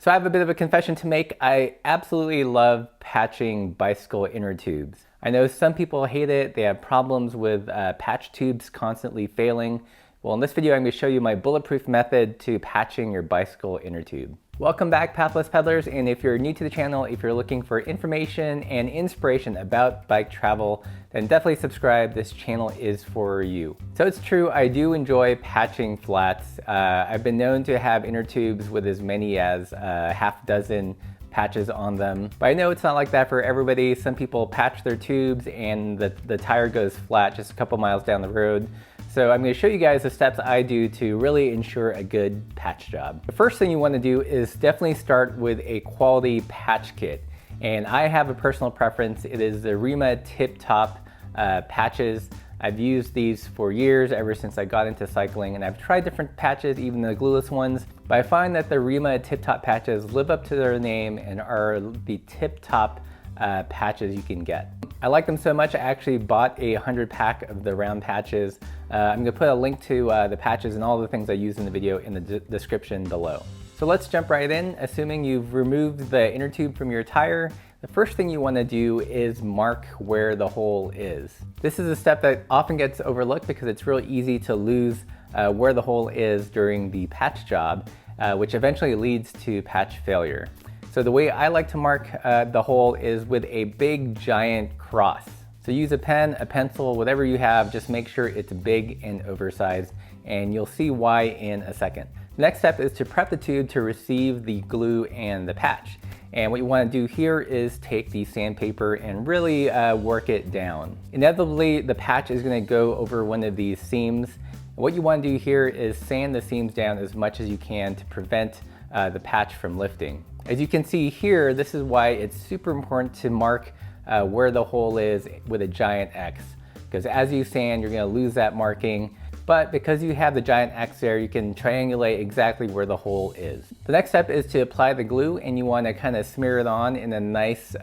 So I have a bit of a confession to make. I absolutely love patching bicycle inner tubes. I know some people hate it. They have problems with patch tubes constantly failing. Well, in this video, I'm going to show you my bulletproof method to patching your bicycle inner tube. Welcome back, Pathless Peddlers, and if you're new to the channel, if you're looking for information and inspiration about bike travel, then definitely subscribe. This channel is for you. So it's true, I do enjoy patching flats. I've been known to have inner tubes with as many as half a dozen patches on them. But I know it's not like that for everybody. Some people patch their tubes and the tire goes flat just a couple miles down the road. So I'm going to show you guys the steps I do to really ensure a good patch job. The first thing you want to do is definitely start with a quality patch kit. And I have a personal preference. It is the Rima Tip Top patches. I've used these for years, ever since I got into cycling, and I've tried different patches, even the glueless ones, but I find that the Rima Tip Top patches live up to their name and are the tip top patches you can get. I like them so much I actually bought a 100 pack of the round patches. I'm going to put a link to the patches and all the things I use in the video in the description below. So let's jump right in. Assuming you've removed the inner tube from your tire, the first thing you want to do is mark where the hole is. This is a step that often gets overlooked because it's really easy to lose where the hole is during the patch job, which eventually leads to patch failure. So the way I like to mark the hole is with a big giant cross. So use a pen, a pencil, whatever you have, just make sure it's big and oversized, and you'll see why in a second. The next step is to prep the tube to receive the glue and the patch. And what you want to do here is take the sandpaper and really work it down. Inevitably, the patch is going to go over one of these seams. What you want to do here is sand the seams down as much as you can to prevent the patch from lifting. As you can see here, this is why it's super important to mark where the hole is with a giant X. Because as you sand, you're going to lose that marking. But because you have the giant X there, you can triangulate exactly where the hole is. The next step is to apply the glue, and you want to kind of smear it on in a nice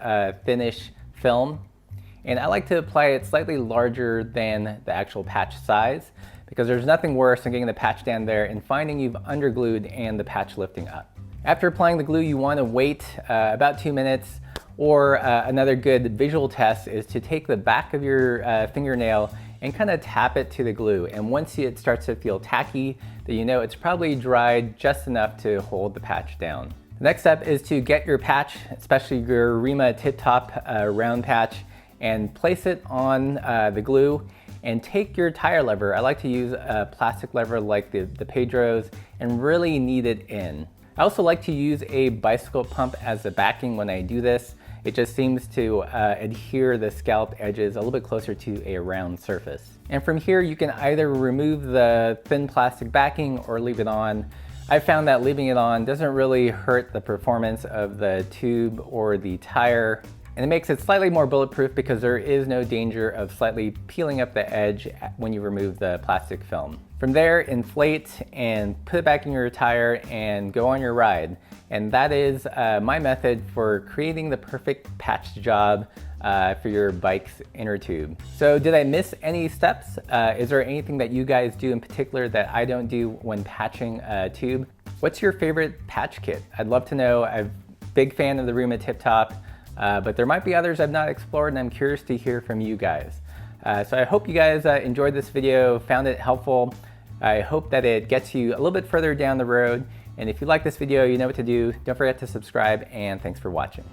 thinnish film. And I like to apply it slightly larger than the actual patch size, because there's nothing worse than getting the patch down there and finding you've underglued and the patch lifting up. After applying the glue, you want to wait about 2 minutes, or another good visual test is to take the back of your fingernail and kind of tap it to the glue. And once it starts to feel tacky, then you know it's probably dried just enough to hold the patch down. The next step is to get your patch, especially your Rima Tip Top round patch, and place it on the glue, and take your tire lever. I like to use a plastic lever like the Pedros and really knead it in. I also like to use a bicycle pump as the backing when I do this. It just seems to adhere the scalloped edges a little bit closer to a round surface. And from here, you can either remove the thin plastic backing or leave it on. I found that leaving it on doesn't really hurt the performance of the tube or the tire. And it makes it slightly more bulletproof because there is no danger of slightly peeling up the edge when you remove the plastic film. From there, inflate and put it back in your tire and go on your ride. And that is my method for creating the perfect patch job for your bike's inner tube. So did I miss any steps? Is there anything that you guys do in particular that I don't do when patching a tube? What's your favorite patch kit? I'd love to know. I'm a big fan of the Rima Tip Top. But there might be others I've not explored, and I'm curious to hear from you guys. So I hope you guys enjoyed this video, found it helpful. I hope that it gets you a little bit further down the road. And if you like this video, you know what to do. Don't forget to subscribe, and thanks for watching.